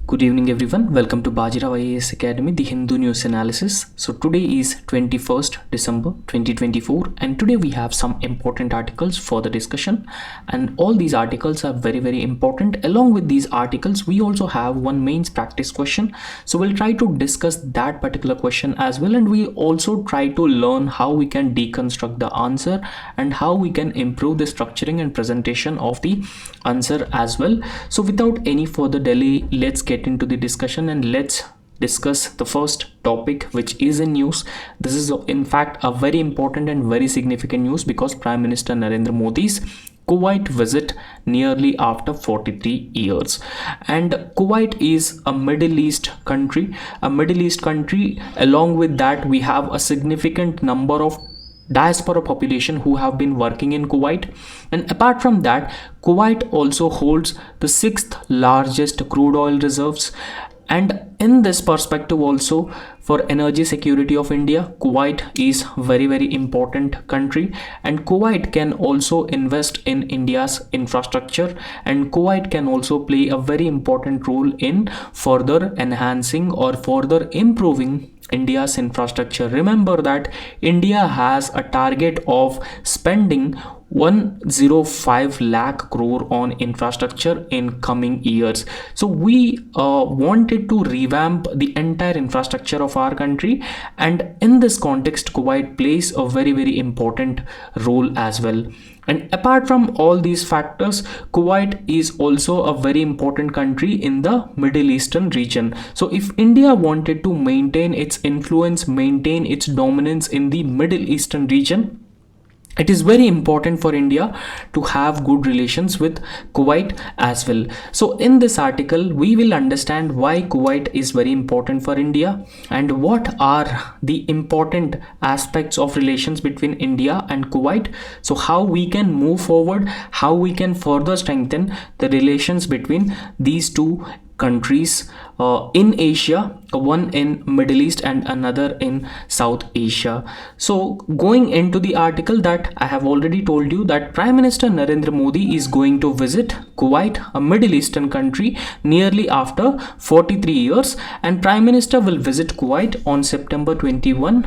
Good evening everyone, welcome to Bajirao IAS Academy, the Hindu news analysis. So today is 21st December 2024 and today we have some important articles for the discussion, and all these articles are very important. Along with these articles we also have one mains practice question, so we'll try to discuss that particular question as well, and we also try to learn how we can deconstruct the answer and how we can improve the structuring and presentation of the answer as well. So without any further delay, let's get into the discussion and let's discuss the first topic, which is in news. This is in fact a very important and very significant news because Prime Minister Narendra Modi's Kuwait visit nearly after 43 years. And Kuwait is a Middle East country. Along with that, we have a significant number of diaspora population who have been working in Kuwait, and apart from that, Kuwait also holds the 6th largest crude oil reserves. And in this perspective also, for energy security of India, Kuwait is very important country, and Kuwait can also invest in India's infrastructure, and Kuwait can also play a very important role in further enhancing or further improving India's infrastructure. Remember that India has a target of spending 105 lakh crore on infrastructure in coming years. So we wanted to revamp the entire infrastructure of our country, and in this context Kuwait plays a very important role as well. And apart from all these factors, Kuwait is also a very important country in the Middle Eastern region. So if India wanted to maintain its influence, maintain its dominance in the Middle Eastern region, it is very important for India to have good relations with Kuwait as well. So in this article, we will understand why Kuwait is very important for India and what are the important aspects of relations between India and Kuwait. So how we can move forward, how we can further strengthen the relations between these two countries in Asia, one in Middle East and another in South Asia. So going into the article, that I have already told you that Prime Minister Narendra Modi is going to visit Kuwait, a Middle Eastern country, nearly after 43 years, and Prime Minister will visit Kuwait on December 21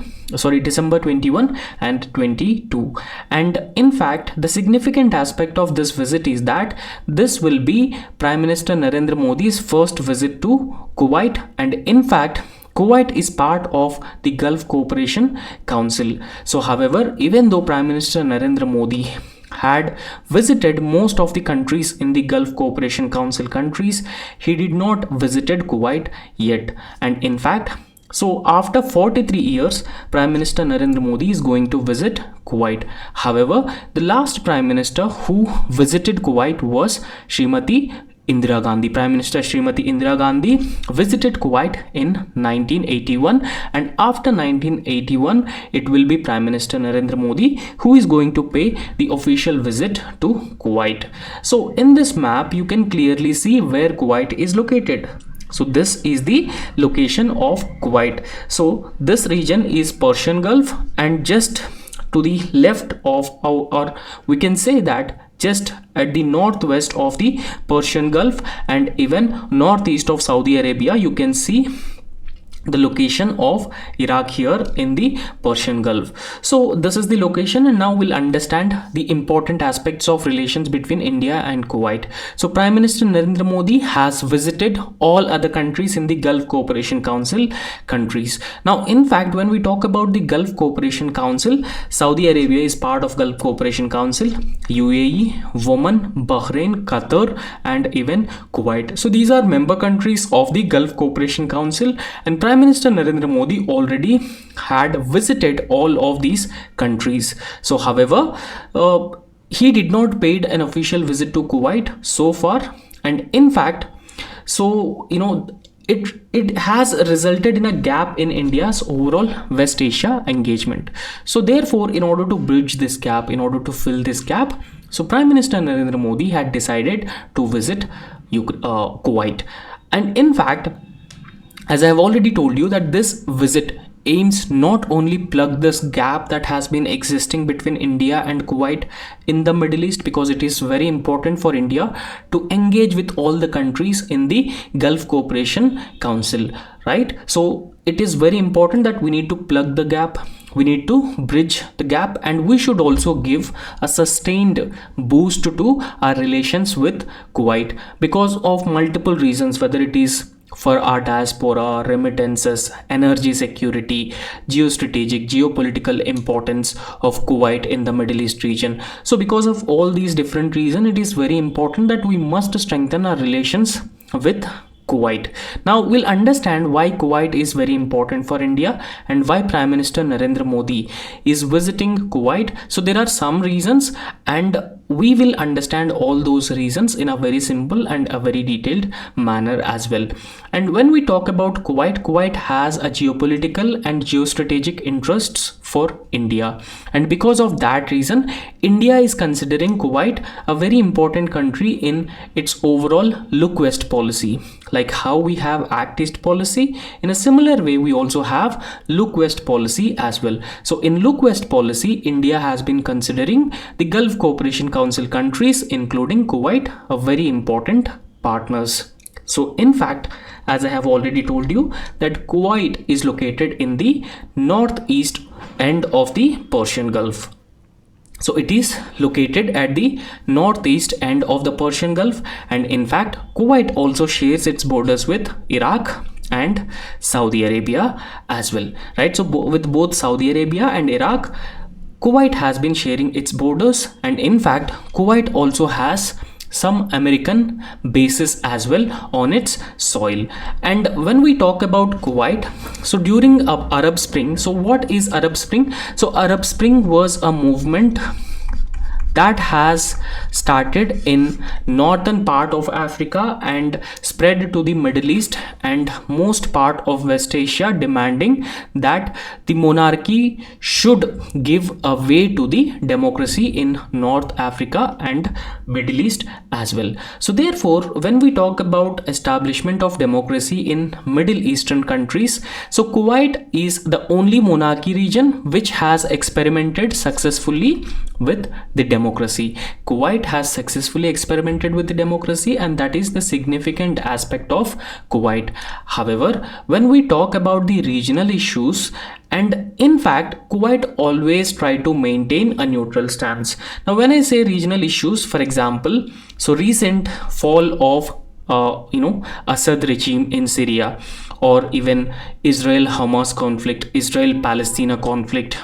and 22. And in fact, the significant aspect of this visit is that this will be Prime Minister Narendra Modi's first visit to Kuwait, and in fact Kuwait is part of the Gulf Cooperation Council. So however, even though Prime Minister Narendra Modi had visited most of the countries in the Gulf Cooperation Council countries, he did not visited Kuwait yet. And in fact, so after 43 years, Prime Minister Narendra Modi is going to visit Kuwait. However, the last Prime Minister who visited Kuwait was Srimati Indira Gandhi. Prime Minister Srimati Indira Gandhi visited Kuwait in 1981, and after 1981 it will be Prime Minister Narendra Modi who is going to pay the official visit to Kuwait. So in this map you can clearly see where Kuwait is located. So this is the location of Kuwait. So this region is Persian Gulf, and just to the left of or we can say that just at the northwest of the Persian Gulf and even northeast of Saudi Arabia, you can see the location of Iraq here in the Persian Gulf. So this is the location, and now we'll understand the important aspects of relations between India and Kuwait. So Prime Minister Narendra Modi has visited all other countries in the Gulf Cooperation Council countries. Now in fact, when we talk about the Gulf Cooperation Council, Saudi Arabia is part of Gulf Cooperation Council, UAE, Oman, Bahrain, Qatar and even Kuwait. So these are member countries of the Gulf Cooperation Council, and Prime Minister Narendra Modi already had visited all of these countries. So however, he did not paid an official visit to Kuwait so far, and in fact, so it has resulted in a gap in India's overall West Asia engagement. So therefore, in order to bridge this gap, in order to fill this gap, so Prime Minister Narendra Modi had decided to visit Kuwait. And in fact, as I have already told you that this visit aims not only plug this gap that has been existing between India and Kuwait in the Middle East, because it is very important for India to engage with all the countries in the Gulf Cooperation Council, right? So it is very important that we need to plug the gap, we need to bridge the gap, and we should also give a sustained boost to our relations with Kuwait because of multiple reasons, whether it is for our diaspora, remittances, energy security, geostrategic, geopolitical importance of Kuwait in the Middle East region. So because of all these different reasons, it is very important that we must strengthen our relations with Kuwait. Now we'll understand why Kuwait is very important for India and why Prime Minister Narendra Modi is visiting Kuwait. So there are some reasons, and we will understand all those reasons in a very simple and a very detailed manner as well. And when we talk about Kuwait, Kuwait has a geopolitical and geostrategic interests for India, and because of that reason, India is considering Kuwait a very important country in its overall look west policy. Like how we have act east policy, in a similar way we also have look west policy as well. So in look west policy, India has been considering the Gulf Cooperation Council countries including Kuwait a very important partners. So in fact, as I have already told you, that Kuwait is located in the northeast end of the Persian Gulf. So it is located at the northeast end of the Persian Gulf, and in fact Kuwait also shares its borders with Iraq and Saudi Arabia as well, right? So with both Saudi Arabia and Iraq, Kuwait has been sharing its borders, and in fact Kuwait also has some American bases as well on its soil. And when we talk about Kuwait, so during Arab Spring, so what is Arab Spring? So Arab Spring was a movement that has started in northern part of Africa and spread to the Middle East and most part of West Asia, demanding that the monarchy should give a way to the democracy in North Africa and Middle East as well. So therefore, when we talk about establishment of democracy in Middle Eastern countries, so Kuwait is the only monarchy region which has experimented successfully with the democracy. Kuwait has successfully experimented with the democracy, and that is the significant aspect of Kuwait. However, when we talk about the regional issues, and in fact Kuwait always try to maintain a neutral stance. Now when I say regional issues, for example, so recent fall of Assad regime in Syria, or even Israel-Hamas conflict, Israel-Palestina conflict,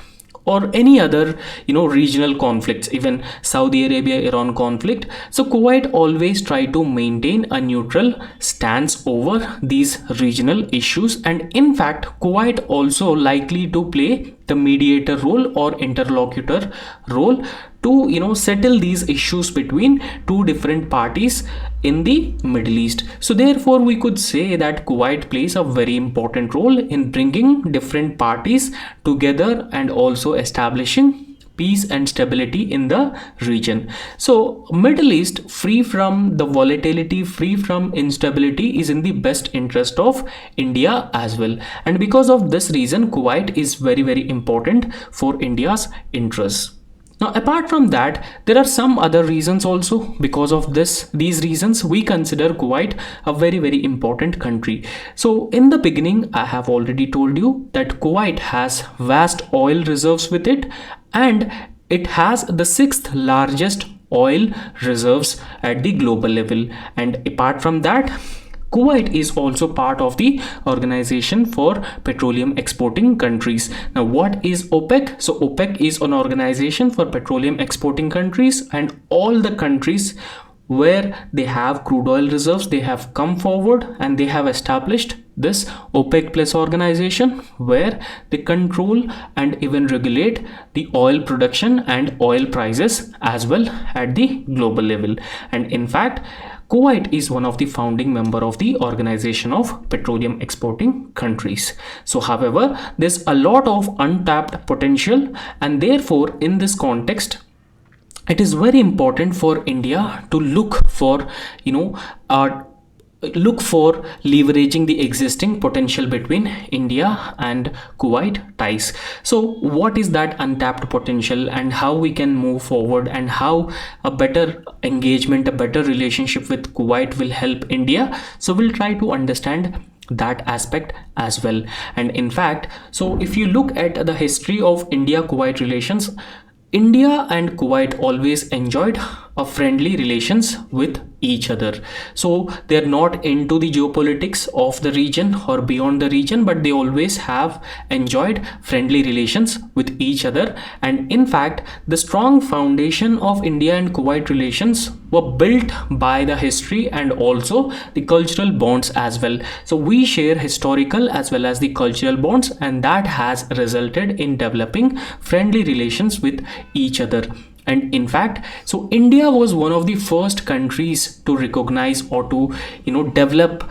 or any other regional conflicts, even Saudi Arabia-Iran conflict. So Kuwait always try to maintain a neutral stance over these regional issues, and in fact Kuwait also likely to play the mediator role or interlocutor role to settle these issues between two different parties in the Middle East. So therefore we could say that Kuwait plays a very important role in bringing different parties together and also establishing peace and stability in the region. So Middle East free from the volatility, free from instability, is in the best interest of India as well, and because of this reason Kuwait is very important for India's interests. Now apart from that, there are some other reasons also. Because of these reasons, we consider Kuwait a very important country. So in the beginning, I have already told you that Kuwait has vast oil reserves with it, and it has the 6th largest oil reserves at the global level. And apart from that, Kuwait is also part of the Organization for Petroleum Exporting Countries. Now what is OPEC? So OPEC is an organization for petroleum exporting countries, and all the countries where they have crude oil reserves, they have come forward and they have established this OPEC plus organization, where they control and even regulate the oil production and oil prices as well at the global level. And in fact, Kuwait is one of the founding member of the Organization of Petroleum Exporting Countries. So however, there's a lot of untapped potential, and therefore in this context, it is very important for India to look for look for leveraging the existing potential between India and Kuwait ties. So what is that untapped potential, and how we can move forward, and how a better engagement, a better relationship with Kuwait will help India? So we'll try to understand that aspect as well. And in fact, so if you look at the history of India-Kuwait relations, India and Kuwait always enjoyed a friendly relations with each other. So they're not into the geopolitics of the region or beyond the region, but they always have enjoyed friendly relations with each other. And in fact, the strong foundation of India and Kuwait relations were built by the history and also the cultural bonds as well. So we share historical as well as the cultural bonds, and that has resulted in developing friendly relations with each other. And in fact, so India was one of the first countries to recognize or to develop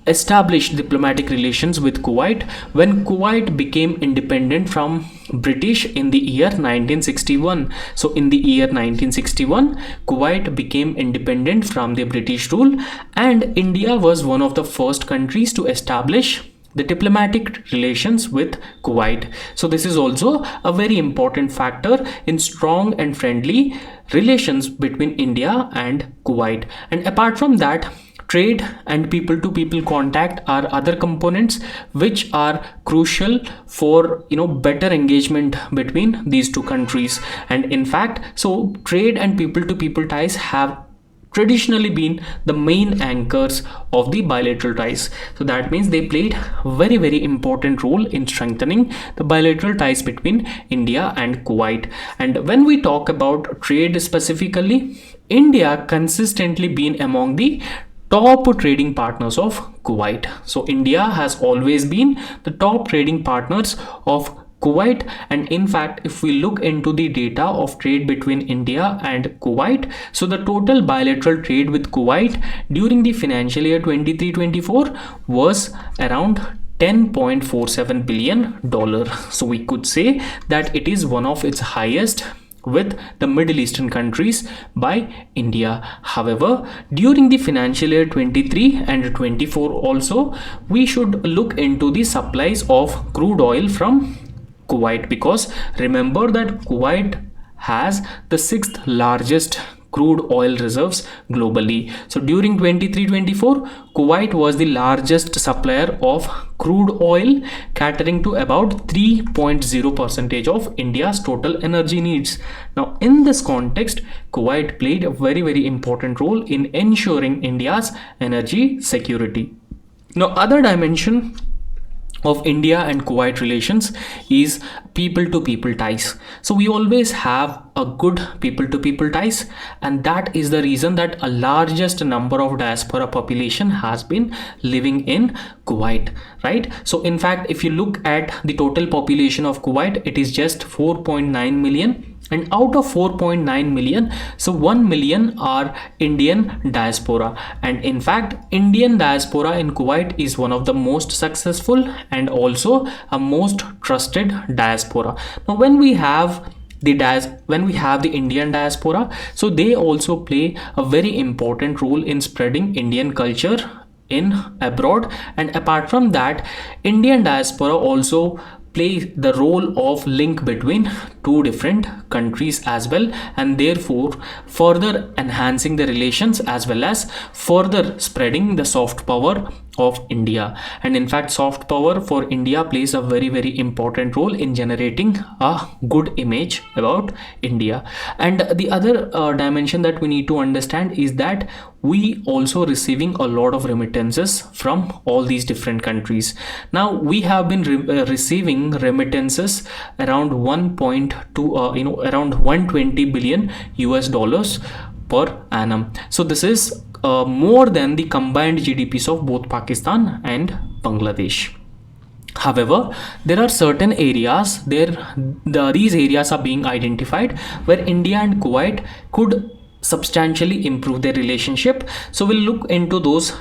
established diplomatic relations with Kuwait when Kuwait became independent from British in the year 1961. So in the year 1961, Kuwait became independent from the British rule, and India was one of the first countries to establish the diplomatic relations with Kuwait. So this is also a very important factor in strong and friendly relations between India and Kuwait. And apart from that, trade and people to people contact are other components which are crucial for better engagement between these two countries. And in fact, so trade and people to people ties have traditionally been the main anchors of the bilateral ties. So that means they played very, very important role in strengthening the bilateral ties between India and Kuwait. And when we talk about trade specifically, India consistently been among the top trading partners of Kuwait. So India has always been the top trading partners of Kuwait. And in fact, if we look into the data of trade between India and Kuwait, so the total bilateral trade with Kuwait during the financial year 23-24 was around $10.47 billion. So we could say that it is one of its highest with the Middle Eastern countries by India. However, during the financial year 23 and 24 also, we should look into the supplies of crude oil from Kuwait, because remember that Kuwait has the 6th largest crude oil reserves globally. So during 23-24, Kuwait was the largest supplier of crude oil, catering to about 3.0% of India's total energy needs. Now in this context, Kuwait played a very, very important role in ensuring India's energy security. Now other dimension of India and Kuwait relations is people to people ties. So we always have a good people to people ties, and that is the reason that a largest number of diaspora population has been living in Kuwait, right? So in fact, if you look at the total population of Kuwait, it is just 4.9 million. And out of 4.9 million, so 1 million are Indian diaspora. And in fact, Indian diaspora in Kuwait is one of the most successful and also a most trusted diaspora. Now, when we have the Indian diaspora, so they also play a very important role in spreading Indian culture in abroad. And apart from that, Indian diaspora also play the role of link between two different countries as well, and therefore further enhancing the relations as well as further spreading the soft power of India. And in fact, soft power for India plays a very, very important role in generating a good image about India. And the other dimension that we need to understand is that we also receiving a lot of remittances from all these different countries. Now we have been receiving remittances around around 120 billion US dollars per annum. So this is more than the combined GDPs of both Pakistan and Bangladesh. However, there are certain areas these areas are being identified where India and Kuwait could substantially improve their relationship. So we'll look into those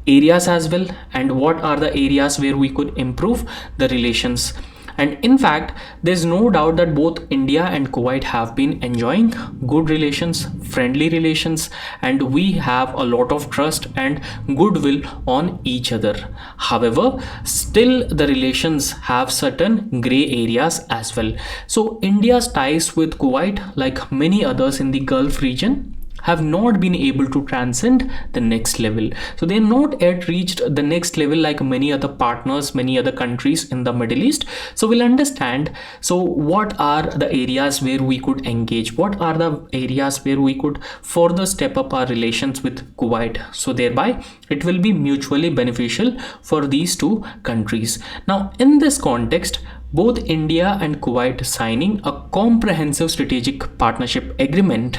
areas as well, and what are the areas where we could improve the relations. And in fact, there's no doubt that both India and Kuwait have been enjoying good relations, friendly relations, and we have a lot of trust and goodwill on each other. However, still the relations have certain gray areas as well. So India's ties with Kuwait, like many others in the Gulf region, have not been able to transcend the next level. So they have not yet reached the next level like many other partners, many other countries in the Middle East. So we'll understand, so what are the areas where we could engage, what are the areas where we could further step up our relations with Kuwait, so thereby it will be mutually beneficial for these two countries. Now in this context, both India and Kuwait signing a comprehensive strategic partnership agreement,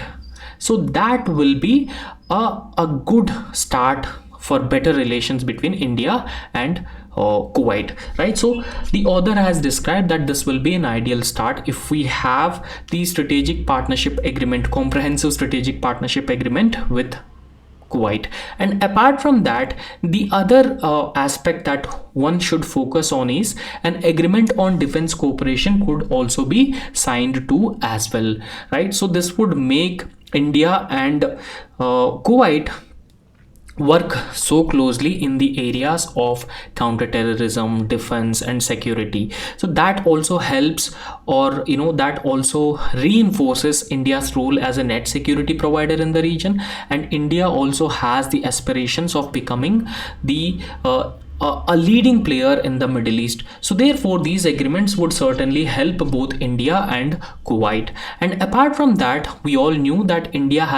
so that will be a good start for better relations between India and Kuwait, right? So the author has described that this will be an ideal start if we have the strategic partnership agreement, comprehensive strategic partnership agreement with Kuwait. And apart from that, the other aspect that one should focus on is an agreement on defense cooperation could also be signed to as well, right? So this would make India and Kuwait work so closely in the areas of counterterrorism, defense and security. So that also helps, or that also reinforces India's role as a net security provider in the region. And India also has the aspirations of becoming the a leading player in the Middle East. So therefore these agreements would certainly help both India and Kuwait. And apart from that, we all knew that India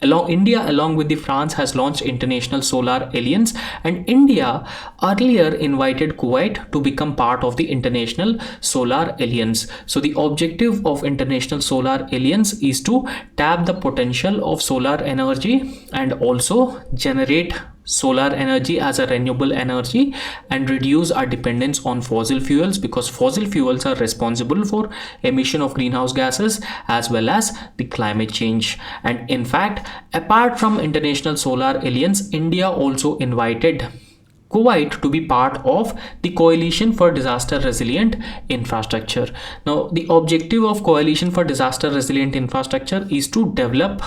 along with the France has launched International Solar Alliance, and India earlier invited Kuwait to become part of the International Solar Alliance. So the objective of International Solar Alliance is to tap the potential of solar energy and also generate solar energy as a renewable energy and reduce our dependence on fossil fuels, because fossil fuels are responsible for emission of greenhouse gases as well as the climate change. And in fact, apart from International Solar Alliance, India also invited Kuwait to be part of the Coalition for Disaster Resilient Infrastructure. Now, the objective of Coalition for Disaster Resilient Infrastructure is to develop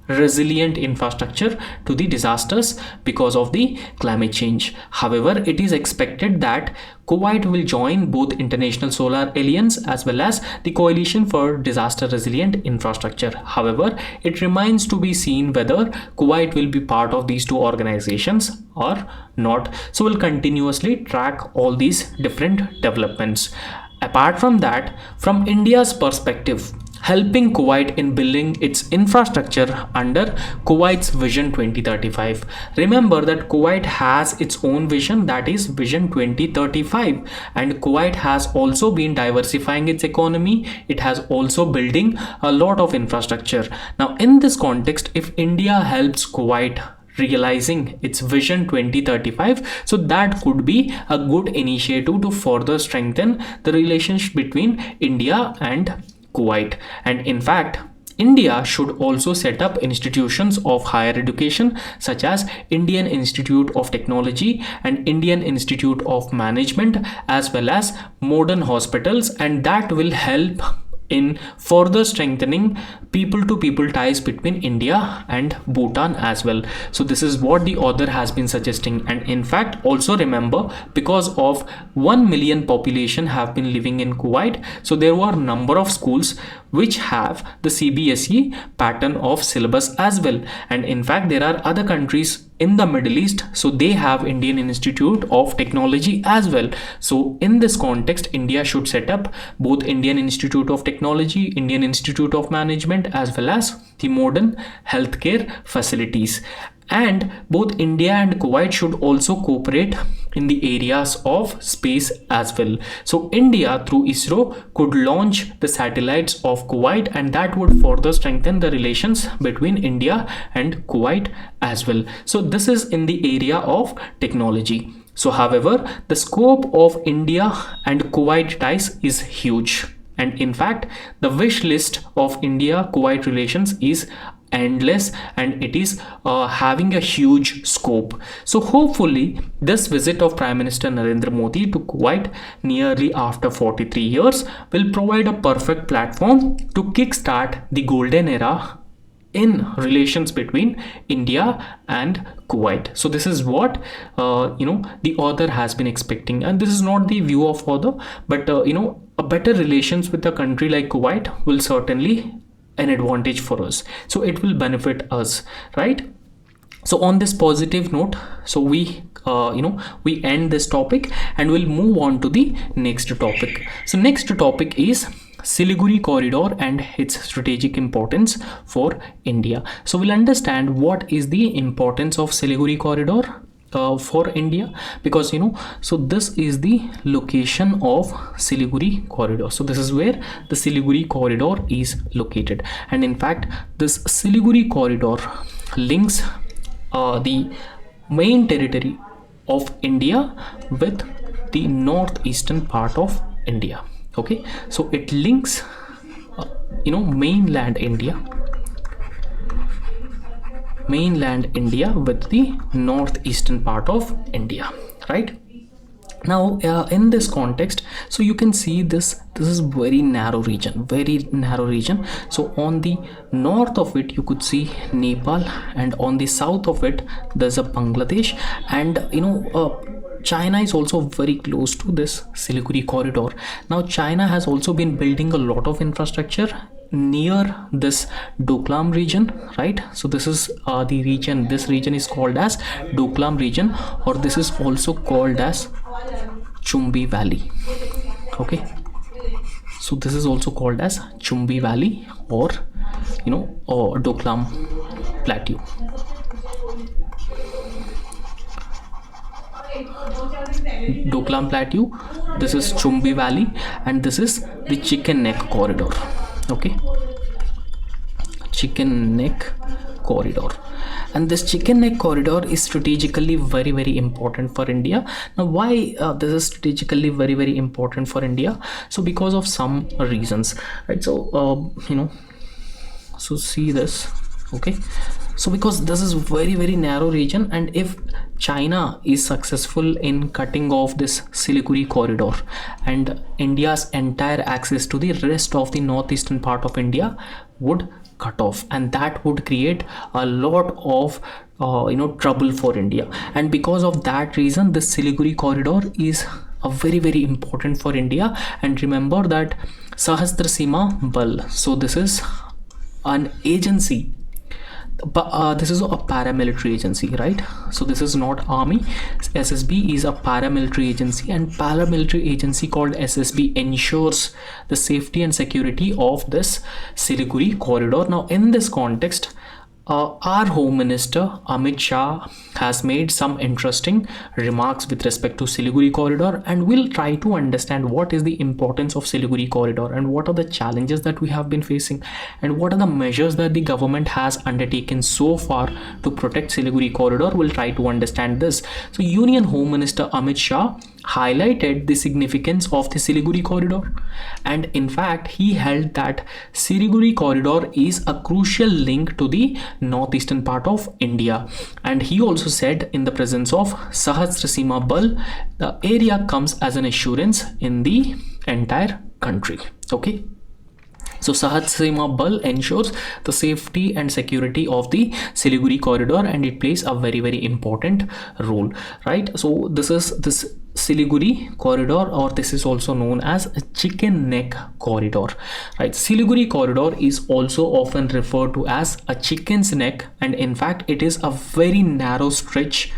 resilient infrastructure to the disasters because of the climate change. However, it is expected that Kuwait will join both International Solar Alliance as well as the Coalition for Disaster Resilient Infrastructure. However, it remains to be seen whether Kuwait will be part of these two organizations or not. So we'll continuously track all these different developments. Apart from that, from India's perspective, helping Kuwait in building its infrastructure under Kuwait's Vision 2035. Remember that Kuwait has its own vision, that is Vision 2035, and Kuwait has also been diversifying its economy. It has also building a lot of infrastructure. Now in this context, if India helps Kuwait realizing its Vision 2035, so that could be a good initiative to further strengthen the relationship between India and Kuwait. And in fact, India should also set up institutions of higher education such as Indian Institute of Technology and Indian Institute of Management as well as modern hospitals, and that will help in further strengthening people-to-people ties between India and Bhutan as well. So this is what the author has been suggesting. And in fact, also remember, because of 1 million population have been living in Kuwait, so there were a number of schools which have the CBSE pattern of syllabus as well. And in fact, there are other countries in the Middle East, so they have Indian Institute of Technology as well. So in this context, India should set up both Indian Institute of Technology, Indian Institute of Management as well as the modern healthcare facilities. And both India and Kuwait should also cooperate in the areas of space as well. So India through ISRO could launch the satellites of Kuwait, and that would further strengthen the relations between India and Kuwait as well. So this is in the area of technology. So however, the scope of India and Kuwait ties is huge. And in fact, the wish list of India-Kuwait relations is endless, and it is having a huge scope. So hopefully this visit of Prime Minister Narendra Modi to Kuwait nearly after 43 years will provide a perfect platform to kickstart the golden era in relations between India and Kuwait. So this is what the author has been expecting, and this is not the view of author, but a better relations with a country like Kuwait will certainly an advantage for us, so it will benefit us, right? So on this positive note, so we we end this topic and we'll move on to the next topic. So next topic is Siliguri corridor and its strategic importance for India. So we'll understand what is the importance of Siliguri corridor for India, because so this is the location of Siliguri corridor. So this is where the Siliguri corridor is located, and in fact this Siliguri corridor links the main territory of India with the northeastern part of India. Okay, so it links mainland India with the northeastern part of India, right? Now in this context, so you can see this is very narrow region. So on the north of it you could see Nepal, and on the south of it there's a Bangladesh, and China is also very close to this Siliguri corridor. Now China has also been building a lot of infrastructure near this Doklam region, right? So this is the region, this region is called as Doklam region, or this is also called as Chumbi Valley. Okay, so this is also called as Chumbi Valley, or or Doklam Plateau. Doklam Plateau, this is Chumbi Valley, and this is the Chicken Neck corridor. Okay, Chicken Neck corridor, and this Chicken Neck corridor is strategically very important for India. Now why this is strategically very important for India? So because of some reasons, right? So so see this. Okay, so because this is very narrow region, and if China is successful in cutting off this Siliguri corridor, and India's entire access to the rest of the northeastern part of India would cut off, and that would create a lot of trouble for India. And because of that reason, the Siliguri corridor is a very important for India. And remember that Sahasrasima Bal, so this is an agency, but this is a paramilitary agency, right? So this is not army. SSB is a paramilitary agency, and paramilitary agency called SSB ensures the safety and security of this Siliguri corridor. Now in this context, our Home Minister Amit Shah has made some interesting remarks with respect to Siliguri corridor, and we'll try to understand what is the importance of Siliguri corridor, and what are the challenges that we have been facing, and what are the measures that the government has undertaken so far to protect Siliguri corridor. We'll try to understand this. So Union Home Minister Amit Shah highlighted the significance of the Siliguri corridor, and in fact he held that Siliguri corridor is a crucial link to the northeastern part of India. And he also said, in the presence of Sahasrasima Bal, the area comes as an assurance in the entire country. Okay, so Sahasrasima Bal ensures the safety and security of the Siliguri corridor, and it plays a very important role, right? So this is this Siliguri corridor, or this is also known as a Chicken Neck corridor, right? Siliguri corridor is also often referred to as a chicken's neck, and in fact it is a very narrow stretch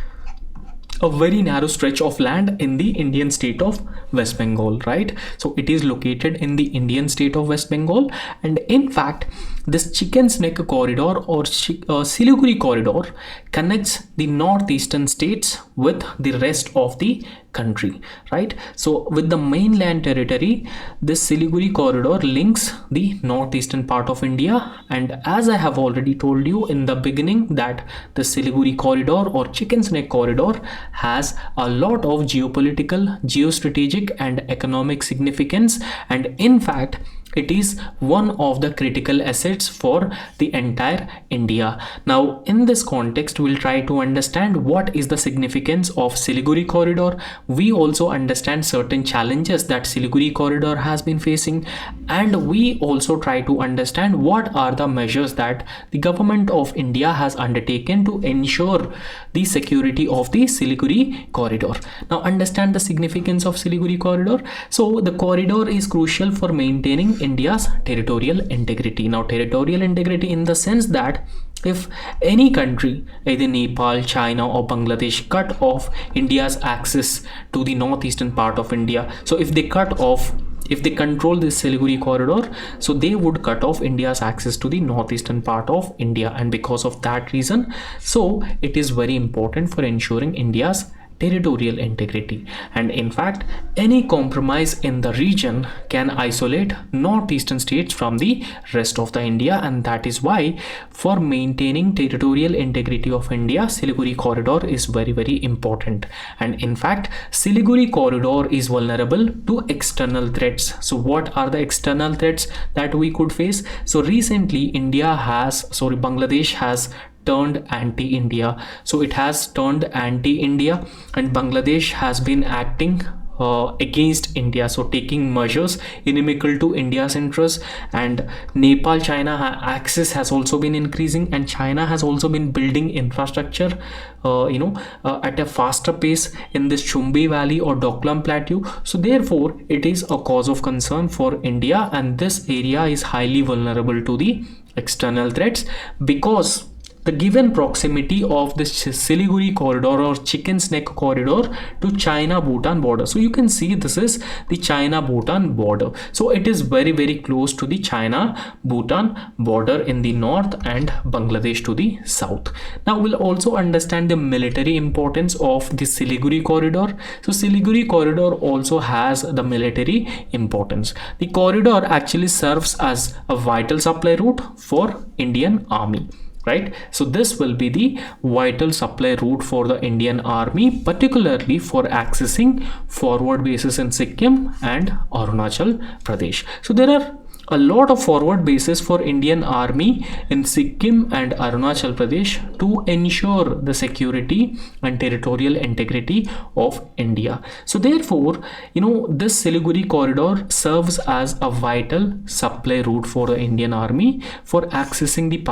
of land in the Indian state of West Bengal, right? So it is located in the Indian state of West Bengal, and in fact this Chicken's Neck corridor or Siliguri corridor connects the northeastern states with the rest of the country, right? So with the mainland territory, this Siliguri corridor links the northeastern part of India. And as I have already told you in the beginning, that the Siliguri corridor or Chicken's Neck corridor has a lot of geopolitical, geostrategic and economic significance, and in fact it is one of the critical assets for the entire India. Now, in this context, we'll try to understand what is the significance of Siliguri corridor. We also understand certain challenges that Siliguri corridor has been facing, and we also try to understand what are the measures that the government of India has undertaken to ensure the security of the Siliguri corridor. Now, understand the significance of Siliguri corridor. So, the corridor is crucial for maintaining India's territorial integrity. Now, territorial integrity in the sense that if any country, either Nepal, China, or Bangladesh, cut off India's access to the northeastern part of India, so if they control this Siliguri corridor, so they would cut off India's access to the northeastern part of India, and because of that reason, so it is very important for ensuring India's territorial integrity. And in fact, any compromise in the region can isolate northeastern states from the rest of the India, and that is why for maintaining territorial integrity of India, Siliguri corridor is very, very important. And in fact, Siliguri corridor is vulnerable to external threats. So what are the external threats that we could face? So recently Bangladesh has turned anti-India. So it has turned anti-India, and Bangladesh has been acting against India, so taking measures inimical to India's interests. And Nepal China axis has also been increasing, and China has also been building infrastructure at a faster pace in this Chumbi Valley or Doklam Plateau. So therefore it is a cause of concern for India, and this area is highly vulnerable to the external threats because the given proximity of this Siliguri corridor or Chicken's Neck corridor to China-Bhutan border. So you can see this is the China-Bhutan border. So it is very, very close to the China-Bhutan border in the north and Bangladesh to the south. Now we'll also understand the military importance of the Siliguri corridor. So Siliguri corridor also has the military importance. The corridor actually serves as a vital supply route for Indian Army. Right, so this will be the vital supply route for the Indian Army, particularly for accessing forward bases in Sikkim and Arunachal Pradesh. So there are a lot of forward bases for Indian Army in Sikkim and Arunachal Pradesh to ensure the security and territorial integrity of India. So therefore, this Siliguri corridor serves as a vital supply route for the Indian Army for accessing the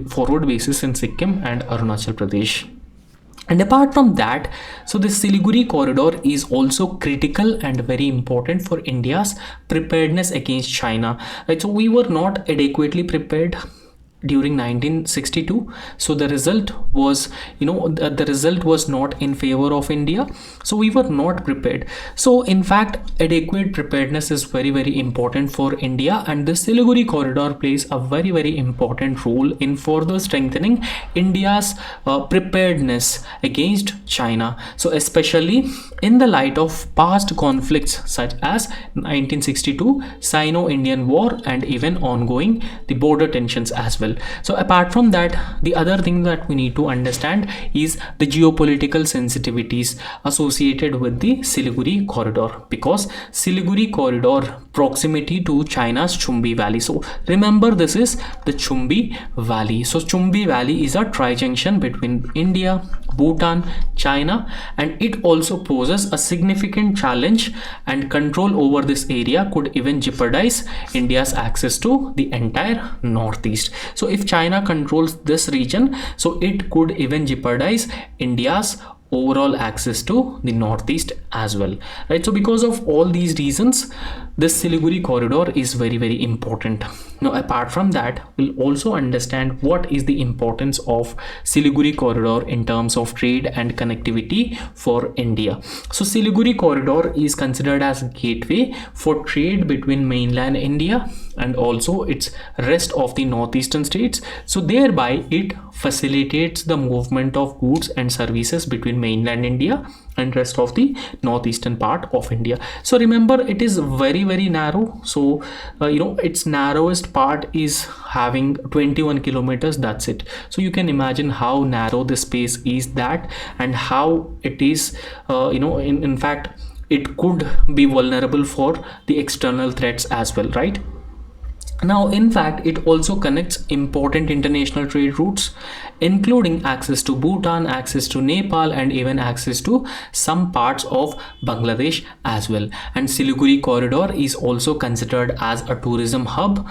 forward bases in Sikkim and Arunachal Pradesh. And apart from that, so the Siliguri corridor is also critical and very important for India's preparedness against China. Right, so we were not adequately prepared during 1962, so the result was the result was not in favor of India, so we were not prepared. So in fact, adequate preparedness is very, very important for India, and the Siliguri corridor plays a very, very important role in further strengthening India's preparedness against China. So especially in the light of past conflicts such as 1962 Sino-Indian War and even ongoing the border tensions as well. So apart from that, the other thing that we need to understand is the geopolitical sensitivities associated with the Siliguri corridor, because Siliguri corridor proximity to China's Chumbi Valley. So remember, this is the Chumbi Valley. So Chumbi Valley is a tri-junction between India, Bhutan, China, and it also poses a significant challenge, and control over this area could even jeopardize India's access to the entire northeast. So if China controls this region, so it could even jeopardize India's overall access to the northeast as well. Right, so because of all these reasons, this Siliguri corridor is very, very important. Now apart from that, we'll also understand what is the importance of Siliguri corridor in terms of trade and connectivity for India. So Siliguri corridor is considered as a gateway for trade between mainland India and also its rest of the northeastern states. So thereby it facilitates the movement of goods and services between mainland India and rest of the northeastern part of India. So remember, it is very, very narrow. So its narrowest part is having 21 kilometers. That's it. So you can imagine how narrow the space is that, and how it is in fact it could be vulnerable for the external threats as well, right? Now, in fact, it also connects important international trade routes, including access to Bhutan, access to Nepal, and even access to some parts of Bangladesh as well. And Siliguri corridor is also considered as a tourism hub.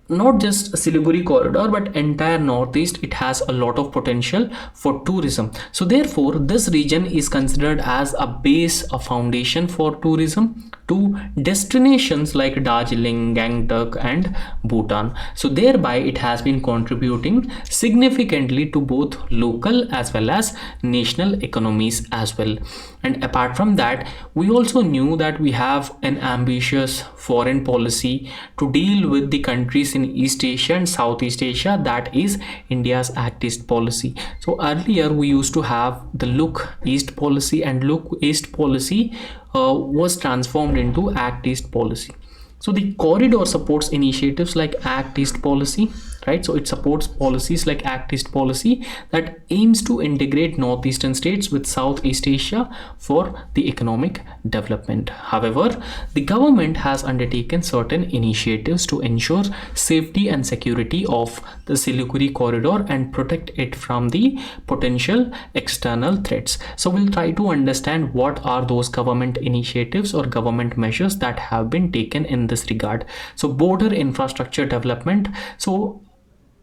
Not just Siliguri corridor, but entire northeast, it has a lot of potential for tourism. So therefore this region is considered as a base, a foundation for tourism to destinations like Darjeeling, Gangtok and Bhutan. So thereby it has been contributing significantly to both local as well as national economies as well. And apart from that, we also knew that we have an ambitious foreign policy to deal with the countries in East Asia and Southeast Asia, that is India's Act East policy. So earlier we used to have the Look East policy, and Look East policy was transformed into Act East policy. So the corridor supports initiatives like Act East policy, right? So it supports policies like Act East policy that aims to integrate northeastern states with Southeast Asia for the economic development. However, the government has undertaken certain initiatives to ensure safety and security of the Siliguri corridor and protect it from the potential external threats. So we'll try to understand what are those government initiatives or government measures that have been taken in this regard. So border infrastructure development. So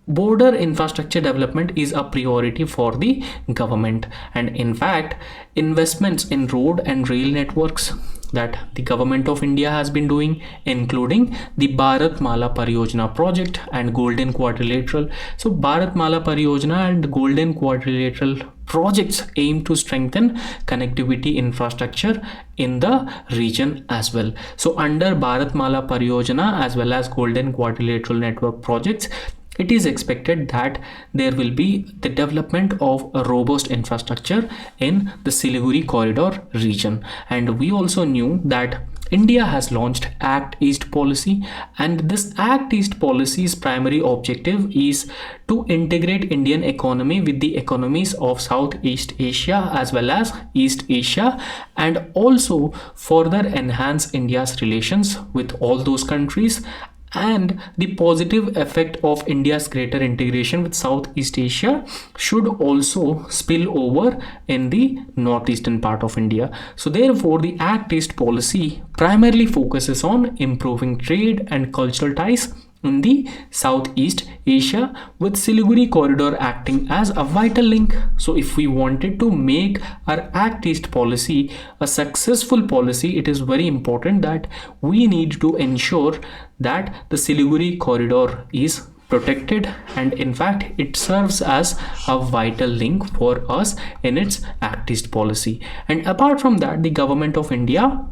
border infrastructure development is a priority for the government, and in fact investments in road and rail networks that the government of India has been doing, including the Bharat Mala Pariyojana project and Golden Quadrilateral. So Bharat Mala Pariyojana and Golden Quadrilateral projects aim to strengthen connectivity infrastructure in the region as well. So under Bharat Mala Pariyojana as well as Golden Quadrilateral network projects, it is expected that there will be the development of a robust infrastructure in the Siliguri corridor region. And we also knew that India has launched Act East policy, and this Act East policy's primary objective is to integrate Indian economy with the economies of Southeast Asia as well as East Asia, and also further enhance India's relations with all those countries. And the positive effect of India's greater integration with Southeast Asia should also spill over in the northeastern part of India. So therefore the Act East policy primarily focuses on improving trade and cultural ties in the Southeast Asia, with Siliguri corridor acting as a vital link. So if we wanted to make our Act East policy a successful policy, it is very important that we need to ensure that the Siliguri corridor is protected, and in fact it serves as a vital link for us in its Act East policy. And apart from that, the government of India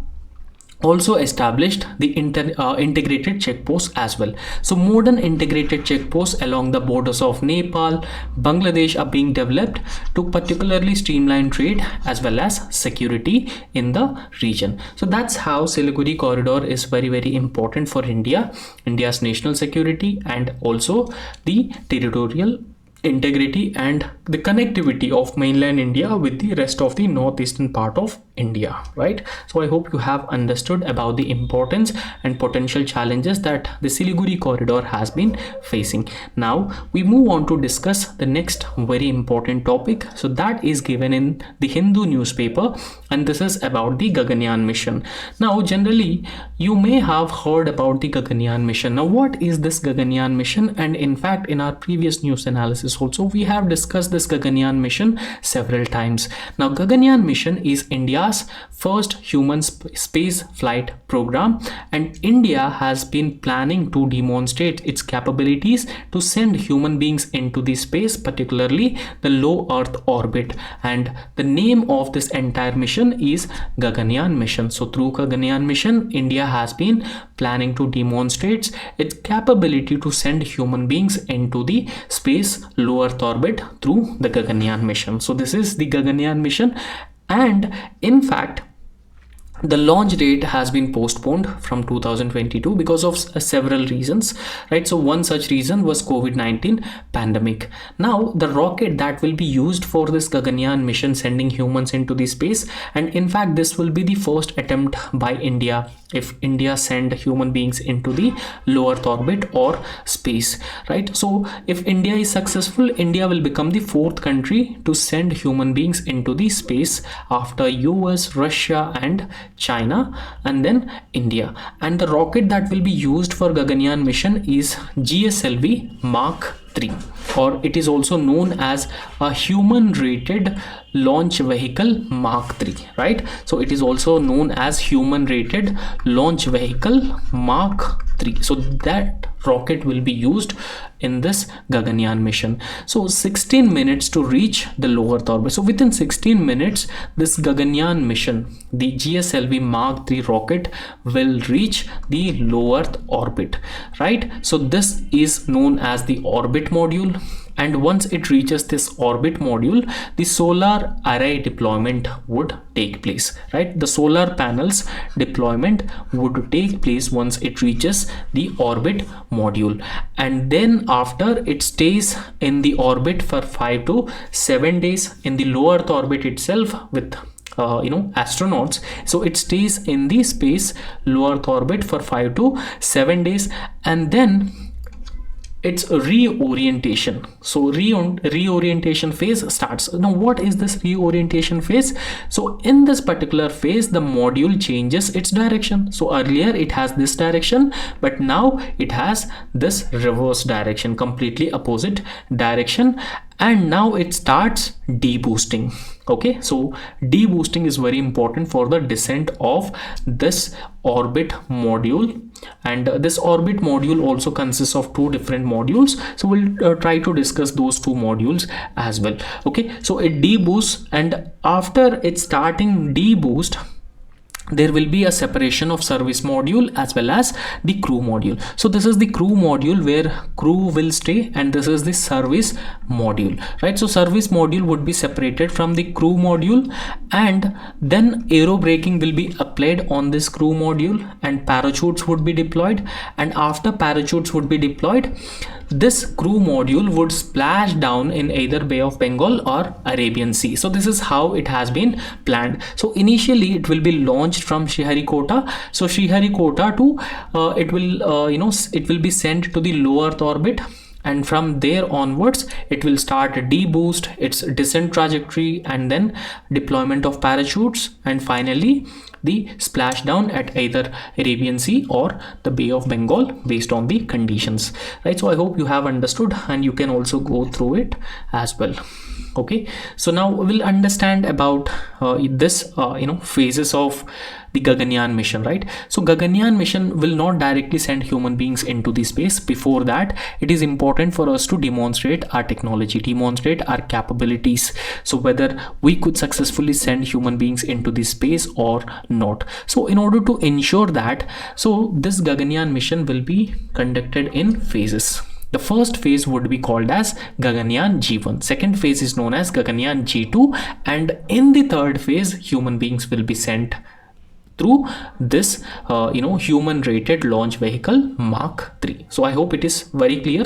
also established the integrated checkposts as well. So modern integrated checkposts along the borders of Nepal, Bangladesh are being developed to particularly streamline trade as well as security in the region. So that's how Siliguri corridor is very important for India's national security, and also the territorial integrity and the connectivity of mainland India with the rest of the northeastern part of India, right? So I hope you have understood about the importance and potential challenges that the Siliguri corridor has been facing. Now we move on to discuss the next very important topic. So that is given in the Hindu newspaper, and this is about the Gaganyaan mission. Now generally you may have heard about the Gaganyaan mission. Now what is this Gaganyaan mission? And in fact in our previous news analysis also we have discussed this Gaganyaan mission several times. Now Gaganyaan mission is India's first human space flight program, and India has been planning to demonstrate its capabilities to send human beings into the space, particularly the low Earth orbit, and the name of this entire mission is Gaganyaan mission. So through Gaganyaan mission, India has been planning to demonstrate its capability to send human beings into the space low Earth orbit through the Gaganyaan mission. So this is the Gaganyaan mission, and in fact the launch date has been postponed from 2022 because of several reasons, right? So one such reason was COVID-19 pandemic. Now the rocket that will be used for this Gaganyaan mission, sending humans into the space, and in fact this will be the first attempt by India, if India send human beings into the low Earth orbit or space, right? So if India is successful, India will become the fourth country to send human beings into the space after US, Russia and China, and then India. And the rocket that will be used for Gaganyaan mission is GSLV Mark 3, or it is also known as a human rated launch vehicle Mark 3, right? So it is also known as human rated launch vehicle Mark 3. So that rocket will be used in this Gaganyaan mission. So 16 minutes to reach the low Earth orbit. So within 16 minutes, this Gaganyaan mission, the GSLV Mark 3 rocket, will reach the low Earth orbit, right? So this is known as the orbit module. And once it reaches this orbit module, the solar array deployment would take place, right? The solar panels deployment would take place once it reaches the orbit module, and then after it stays in the orbit for 5 to 7 days in the low Earth orbit itself with astronauts. So it stays in the space low Earth orbit for 5 to 7 days, and then it's a reorientation. So reorientation phase starts. Now what is this reorientation phase? So in this particular phase, the module changes its direction. So earlier it has this direction, but now it has this reverse direction, completely opposite direction, and now it starts deboosting. Okay, so deboosting is very important for the descent of this orbit module, and this orbit module also consists of two different modules. So we'll try to discuss those two modules as well. Okay, so it deboosts, and after it starting deboost, there will be a separation of service module as well as the crew module. So this is the crew module where crew will stay, and this is the service module, right? So service module would be separated from the crew module, and then aero braking will be applied on this crew module, and parachutes would be deployed. And after parachutes would be deployed, this crew module would splash down in either Bay of Bengal or Arabian Sea. So this is how it has been planned. So initially it will be launched from Sriharikota. So Sriharikota to it will be sent to the low Earth orbit, and from there onwards it will start deboost, its descent trajectory, and then deployment of parachutes, and finally the splashdown at either Arabian Sea or the Bay of Bengal based on the conditions, right? So I hope you have understood, and you can also go through it as well. Okay, so now we'll understand about this phases of the Gaganyaan mission, right? So Gaganyaan mission will not directly send human beings into the space. Before that, it is important for us to demonstrate our technology, demonstrate our capabilities, so whether we could successfully send human beings into the space or not. So in order to ensure that, so this Gaganyaan mission will be conducted in phases. The first phase would be called as Gaganyaan G1. Second phase is known as Gaganyaan G2, and in the third phase, human beings will be sent through this human rated launch vehicle Mark 3. So I hope it is very clear.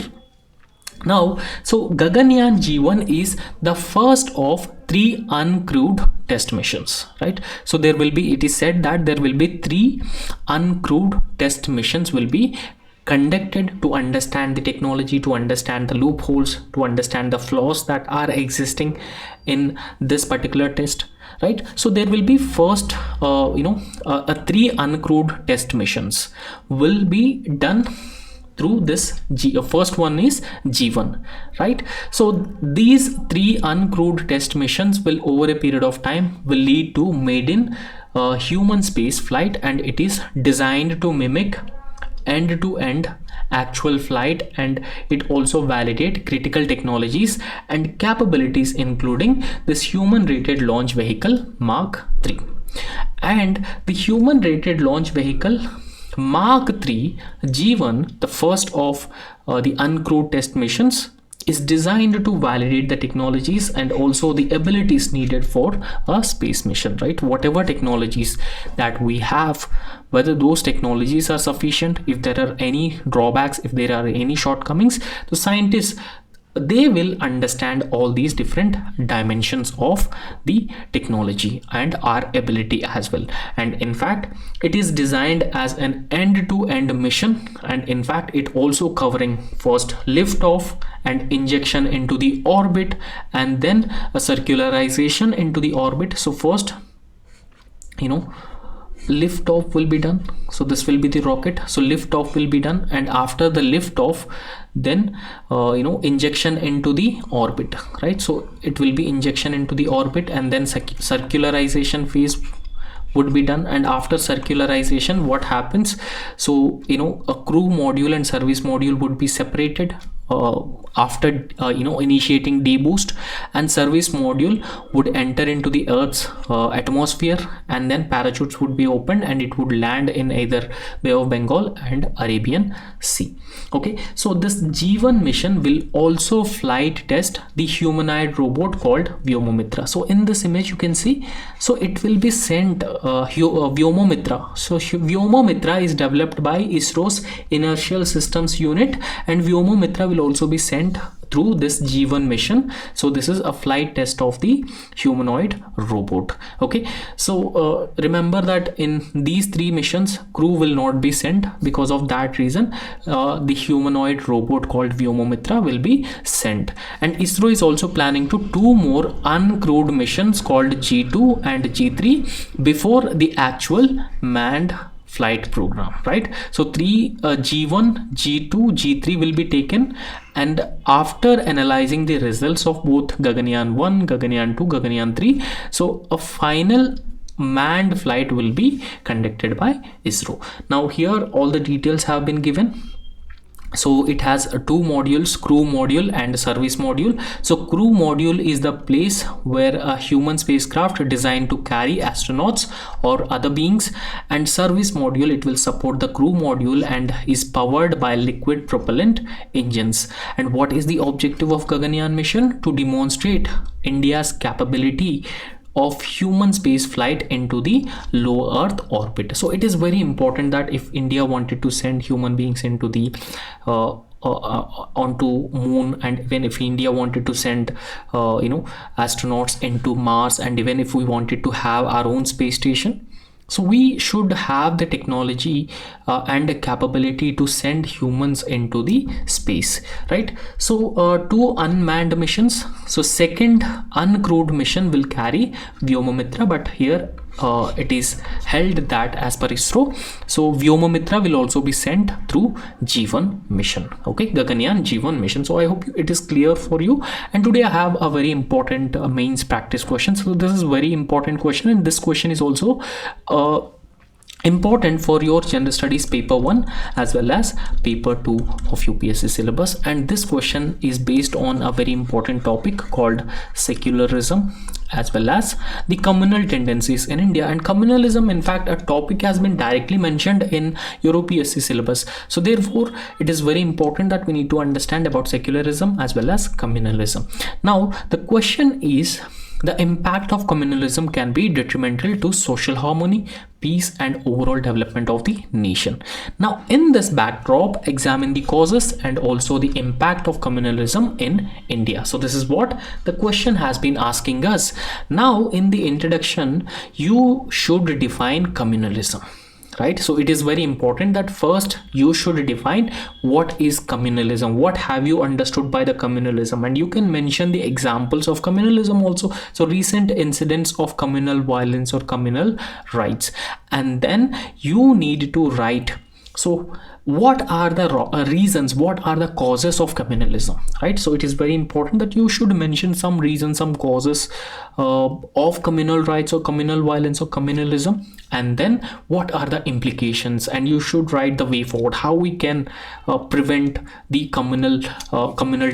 Now, so Gaganyaan G1 is the first of 3 uncrewed test missions, right? So there will be, it is said that there will be 3 uncrewed test missions will be conducted to understand the technology, to understand the loopholes, to understand the flaws that are existing in this particular test, right? So there will be first 3 uncrewed test missions will be done through this first one is G1, right? So these 3 uncrewed test missions will, over a period of time, will lead to maiden human space flight, and it is designed to mimic end-to-end actual flight, and it also validate critical technologies and capabilities, including this human rated launch vehicle Mark 3. And the human rated launch vehicle Mark 3 G1, the first of the uncrewed test missions, is designed to validate the technologies and also the abilities needed for a space mission, right? Whatever technologies that we have, whether those technologies are sufficient, if there are any drawbacks, if there are any shortcomings, the scientists, they will understand all these different dimensions of the technology and our ability as well. And in fact, it is designed as an end-to-end mission, and in fact it also covering first lift off and injection into the orbit, and then a circularization into the orbit. So first, lift off will be done, so this will be the rocket, so lift off will be done, and after the lift off, then injection into the orbit, right? So it will be injection into the orbit, and then circularization phase would be done. And after circularization, what happens? So a crew module and service module would be separated after initiating deboost, and service module would enter into the Earth's atmosphere, and then parachutes would be opened and it would land in either Bay of Bengal and Arabian Sea. Okay, so this G1 mission will also flight test the humanoid robot called Vyomomitra. So in this image you can see, so it will be sent Vyomomitra. So Vyomomitra is developed by ISRO's Inertial Systems Unit, and Vyomomitra will also be sent through this G1 mission. So this is a flight test of the humanoid robot. Okay, so remember that in these three missions, crew will not be sent. Because of that reason, the humanoid robot called Vyomomitra will be sent. And ISRO is also planning to two more uncrewed missions called G2 and G3 before the actual manned flight program, right? So three G1, G2, G3 will be taken, and after analyzing the results of both Gaganyaan 1, Gaganyaan 2, Gaganyaan 3, so a final manned flight will be conducted by ISRO. Now here all the details have been given. So it has two modules, crew module and service module. So crew module is the place where a human spacecraft designed to carry astronauts or other beings, and service module, it will support the crew module and is powered by liquid propellant engines. And what is the objective of Gaganyaan mission? To demonstrate India's capability of human space flight into the low Earth orbit. So it is very important that if India wanted to send human beings into the onto moon, and even if India wanted to send astronauts into Mars, and even if we wanted to have our own space station, so we should have the technology and the capability to send humans into the space, right? So two unmanned missions. So second uncrewed mission will carry Vyomomitra, but here it is held that as per ISRO, so Vyomomitra will also be sent through G1 mission. Okay, Gaganyaan G1 mission. So I hope it is clear for you. And today I have a very important mains practice question. So this is very important question, and this question is also important for your general studies paper 1 as well as paper 2 of UPSC syllabus. And this question is based on a very important topic called secularism as well as the communal tendencies in India. And communalism, in fact, a topic has been directly mentioned in your UPSC syllabus. So therefore it is very important that we need to understand about secularism as well as communalism. Now the question is, the impact of communalism can be detrimental to social harmony, peace and overall development of the nation. Now in this backdrop, examine the causes and also the impact of communalism in India. So this is what the question has been asking us. Now in the introduction, you should define communalism, right? So it is very important that first you should define what is communalism, what have you understood by the communalism, and you can mention the examples of communalism also. So recent incidents of communal violence or communal rights, and then you need to write, so what are the reasons, what are the causes of communalism, right? So it is very important that you should mention some reasons, some causes of communal rights or communal violence or communalism, and then what are the implications, and you should write the way forward, how we can prevent the communal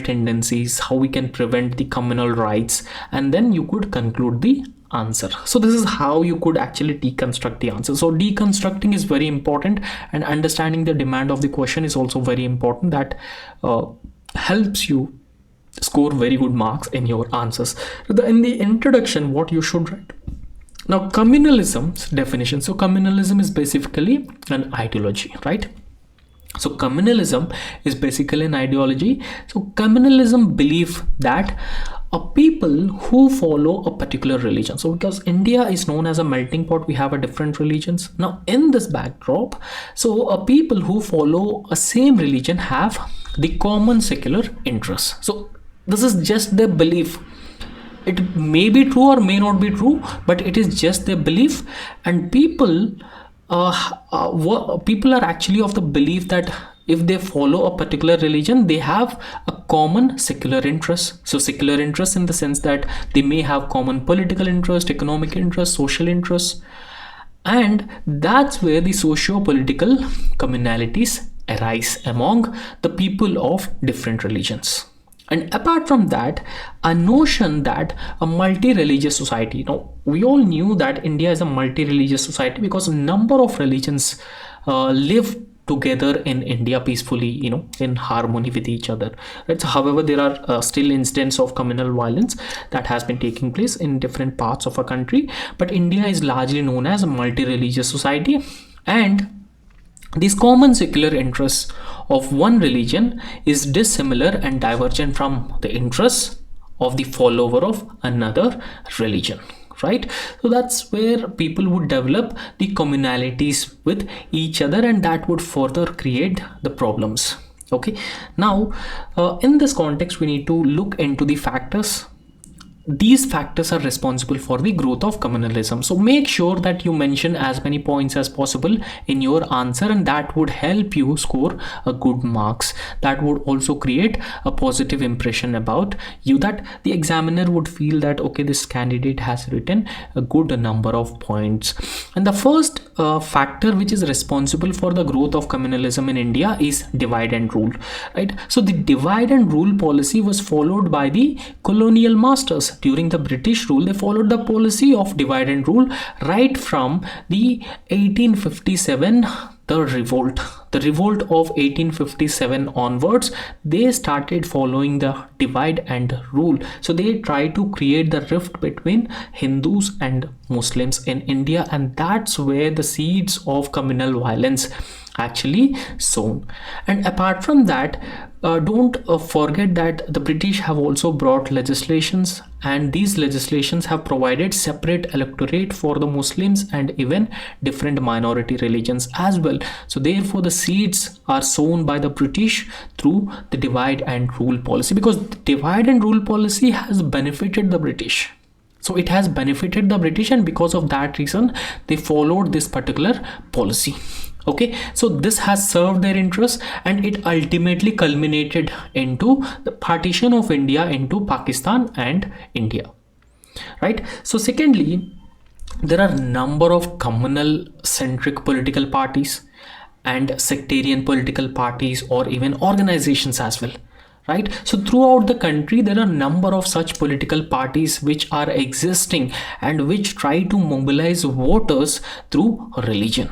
tendencies, how we can prevent the communal rights, and then you could conclude the answer. So this is how you could actually deconstruct the answer. So deconstructing is very important, and understanding the demand of the question is also very important. That helps you score very good marks in your answers. In the introduction, what you should write. Now, communalism's definition. So communalism is basically an ideology, right? So communalism is basically an ideology. So communalism belief that a people who follow a particular religion. So because India is known as a melting pot, we have a different religions. Now in this backdrop, so a people who follow a same religion have the common secular interests. So this is just their belief. It may be true or may not be true, but it is just their belief. And people people are actually of the belief that if they follow a particular religion, they have a common secular interest. So secular interest in the sense that they may have common political interest, economic interest, social interest, and that's where the socio-political communalities arise among the people of different religions. And apart from that, a notion that a multi-religious society. Now, we all knew that India is a multi-religious society because a number of religions live together in India peacefully, in harmony with each other. Right? So, however, there are still incidents of communal violence that has been taking place in different parts of our country. But India is largely known as a multi-religious society, and these common secular interests of one religion is dissimilar and divergent from the interests of the follower of another religion, right? So that's where people would develop the communalities with each other, and that would further create the problems. Okay, now in this context, we need to look into the factors. These factors are responsible for the growth of communalism. So make sure that you mention as many points as possible in your answer, and that would help you score a good marks. That would also create a positive impression about you, that the examiner would feel that okay, this candidate has written a good number of points. And the first factor which is responsible for the growth of communalism in India is divide and rule, right? So the divide and rule policy was followed by the colonial masters. During the British rule, they followed the policy of divide and rule right from the 1857, the revolt of 1857 onwards. They started following the divide and rule. So they tried to create the rift between Hindus and Muslims in India, and that's where the seeds of communal violence actually sown. And apart from that, don't forget that the British have also brought legislations, and these legislations have provided separate electorate for the Muslims and even different minority religions as well. So therefore the seeds are sown by the British through the divide and rule policy, because the divide and rule policy has benefited the British. So it has benefited the British, and because of that reason they followed this particular policy. Okay, so this has served their interests, and it ultimately culminated into the partition of India into Pakistan and India, right? So secondly, there are a number of communal centric political parties and sectarian political parties, or even organizations as well, right? So throughout the country there are a number of such political parties which are existing and which try to mobilize voters through religion,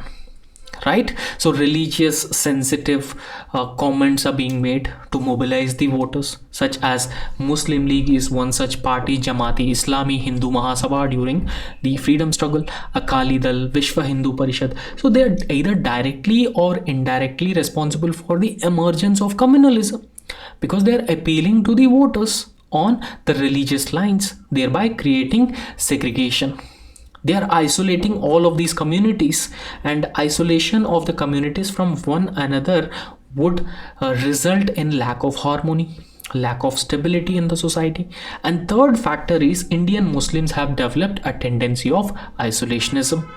right? So religious sensitive comments are being made to mobilize the voters, such as Muslim League is one such party, Jamaati Islami, Hindu Mahasabha during the freedom struggle, Akali Dal, Vishwa Hindu Parishad. So they are either directly or indirectly responsible for the emergence of communalism, because they are appealing to the voters on the religious lines, thereby creating segregation. They are isolating all of these communities, and isolation of the communities from one another would result in lack of harmony, lack of stability in the society. And third factor is Indian Muslims have developed a tendency of isolationism.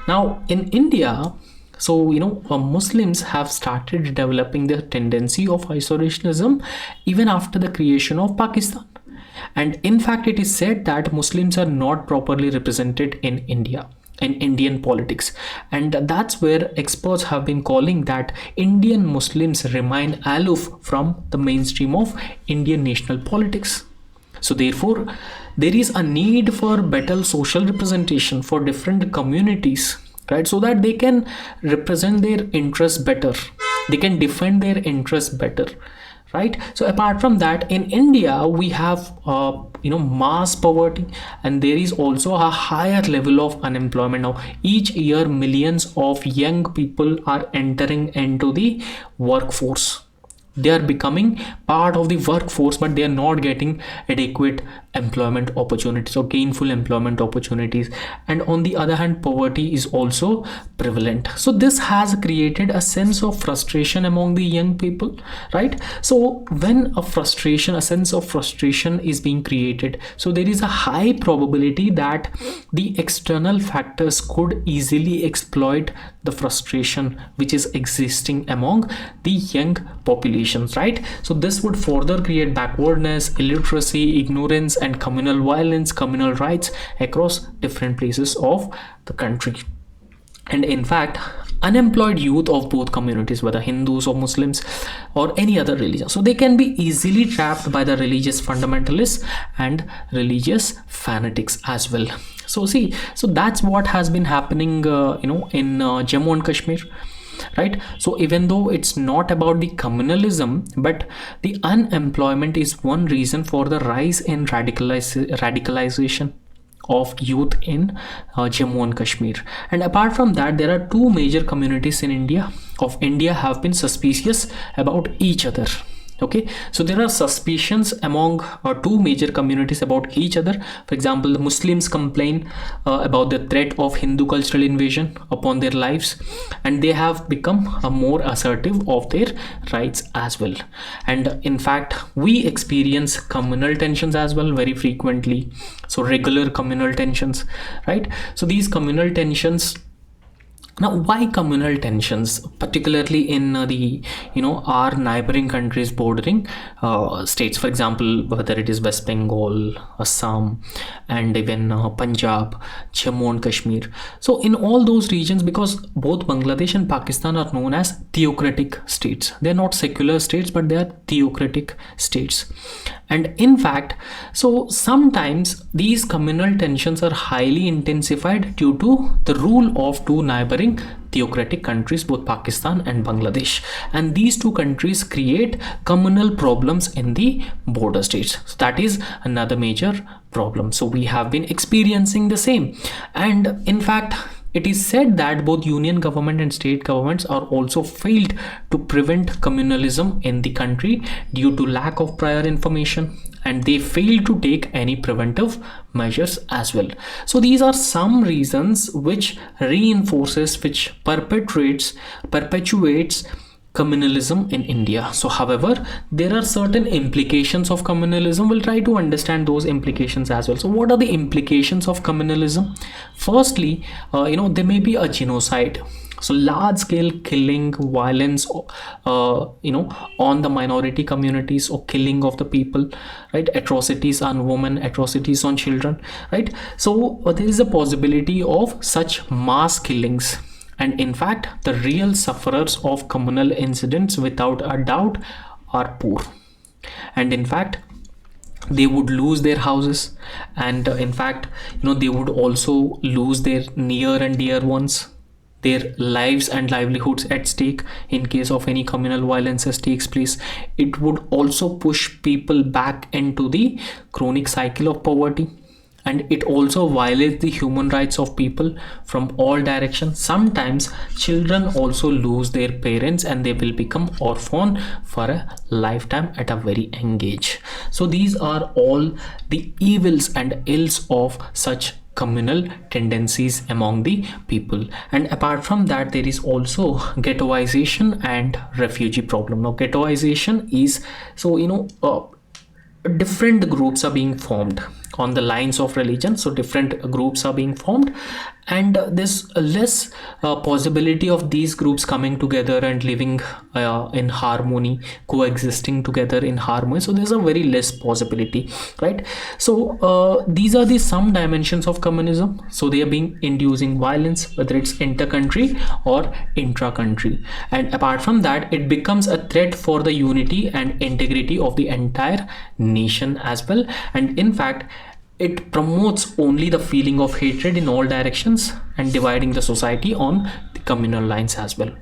Now in India, so Muslims have started developing their tendency of isolationism even after the creation of Pakistan. And in fact, it is said that Muslims are not properly represented in India, in Indian politics. And that's where experts have been calling that Indian Muslims remain aloof from the mainstream of Indian national politics. So therefore, there is a need for better social representation for different communities, right? So that they can represent their interests better, they can defend their interests better, right? So apart from that, in India we have mass poverty, and there is also a higher level of unemployment. Now each year millions of young people are entering into the workforce. They are becoming part of the workforce, but they are not getting adequate employment opportunities or gainful employment opportunities. And on the other hand, poverty is also prevalent. So this has created a sense of frustration among the young people, right? So when a sense of frustration is being created, so there is a high probability that the external factors could easily exploit the frustration which is existing among the young populations, right? So this would further create backwardness, illiteracy, ignorance, and communal violence, communal riots across different places of the country. And in fact, unemployed youth of both communities, whether Hindus or Muslims or any other religion, so they can be easily trapped by the religious fundamentalists and religious fanatics as well. So see, so that's what has been happening in Jammu and Kashmir, right? So even though it's not about the communalism, but the unemployment is one reason for the rise in radicalization of youth in Jammu and Kashmir. And apart from that, there are two major communities in India have been suspicious about each other. Okay, so there are suspicions among two major communities about each other. For example, the Muslims complain about the threat of Hindu cultural invasion upon their lives, and they have become more assertive of their rights as well. And in fact, we experience communal tensions as well very frequently. So regular communal tensions, right? So these communal tensions. Now, why communal tensions, particularly in the our neighboring countries bordering states, for example, whether it is West Bengal, Assam, and even Punjab, Jammu and Kashmir. So in all those regions, because both Bangladesh and Pakistan are known as theocratic states, they are not secular states, but they are theocratic states. And in fact, so sometimes these communal tensions are highly intensified due to the rule of two neighboring theocratic countries, both Pakistan and Bangladesh. And these two countries create communal problems in the border states. So that is another major problem. So we have been experiencing the same. And in fact, it is said that both union government and state governments are also failed to prevent communalism in the country due to lack of prior information, and they fail to take any preventive measures as well. So these are some reasons which perpetuates communalism in India. So however, there are certain implications of communalism. We'll try to understand those implications as well. So what are the implications of communalism? Firstly, there may be a genocide. So large scale killing, violence on the minority communities, or killing of the people, right? Atrocities on women, atrocities on children, right? So there is a possibility of such mass killings. And in fact, the real sufferers of communal incidents without a doubt are poor. And in fact, they would lose their houses, and in fact, they would also lose their near and dear ones, their lives and livelihoods at stake in case of any communal violence takes place. It would also push people back into the chronic cycle of poverty. And it also violates the human rights of people from all directions. Sometimes children also lose their parents, and they will become orphan for a lifetime at a very young age. So these are all the evils and ills of such communal tendencies among the people. And apart from that, there is also ghettoization and refugee problem. Now ghettoization is, different groups are being formed on the lines of religion. So different groups are being formed, and there's less possibility of these groups coming together and living in harmony, coexisting together in harmony. So there's a very less possibility, right? So these are the some dimensions of communism. So they are being inducing violence, whether it's inter-country or intra-country. And apart from that, it becomes a threat for the unity and integrity of the entire nation as well. And in fact, it promotes only the feeling of hatred in all directions and dividing the society on the communal lines as well.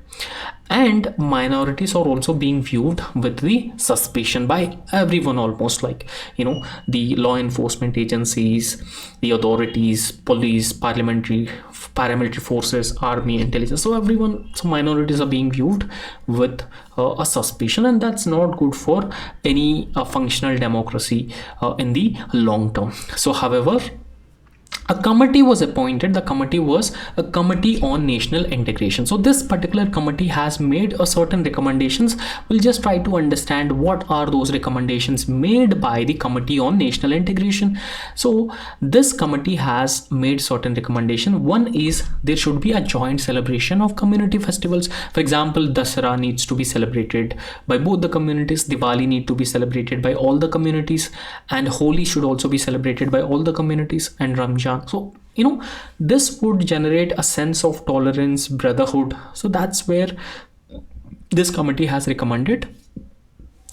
and minorities are also being viewed with the suspicion by everyone, almost, like, the law enforcement agencies, the authorities, police, paramilitary forces, army, intelligence. So everyone, so minorities are being viewed with a suspicion, and that's not good for any functional democracy in the long term. So however, a committee was appointed. The committee was a committee on national integration. So this particular committee has made a certain recommendations. We'll just try to understand what are those recommendations made by the committee on national integration. So this committee has made certain recommendations. One is there should be a joint celebration of community festivals. For example, Dasara needs to be celebrated by both the communities, Diwali need to be celebrated by all the communities, and Holi should also be celebrated by all the communities, and Ramjan. So this would generate a sense of tolerance, brotherhood. So that's where this committee has recommended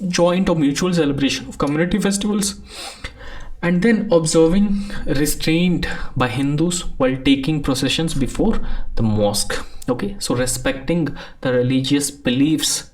joint or mutual celebration of community festivals, and then observing restraint by Hindus while taking processions before the mosque. Okay, so respecting the religious beliefs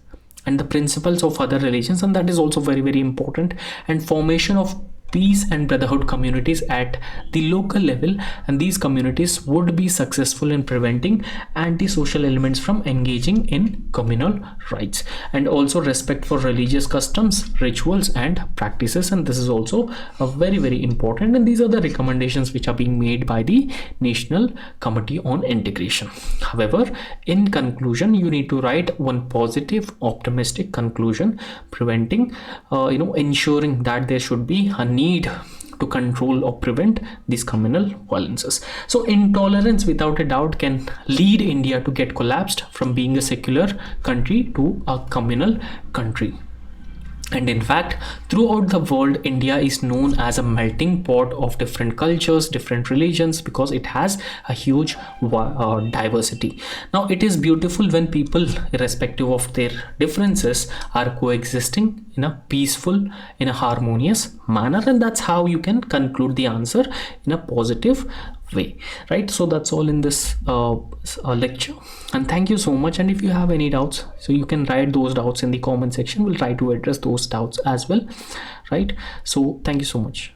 and the principles of other religions, and that is also very, very important. And formation of peace and brotherhood communities at the local level, and these communities would be successful in preventing antisocial elements from engaging in communal rights, and also respect for religious customs, rituals and practices, and this is also a very, very important. And these are the recommendations which are being made by the National Committee on Integration. However, in conclusion, you need to write one positive, optimistic conclusion, preventing ensuring that there should be a need to control or prevent these communal violences. So intolerance without a doubt can lead India to get collapsed from being a secular country to a communal country. And in fact, throughout the world, India is known as a melting pot of different cultures, different religions, because it has a huge diversity. Now, it is beautiful when people, irrespective of their differences, are coexisting in a peaceful, in a harmonious manner. And that's how you can conclude the answer in a positive way, right? So that's all in this lecture, and thank you so much. And if you have any doubts, so you can write those doubts in the comment section. We'll try to address those doubts as well, right? So thank you so much.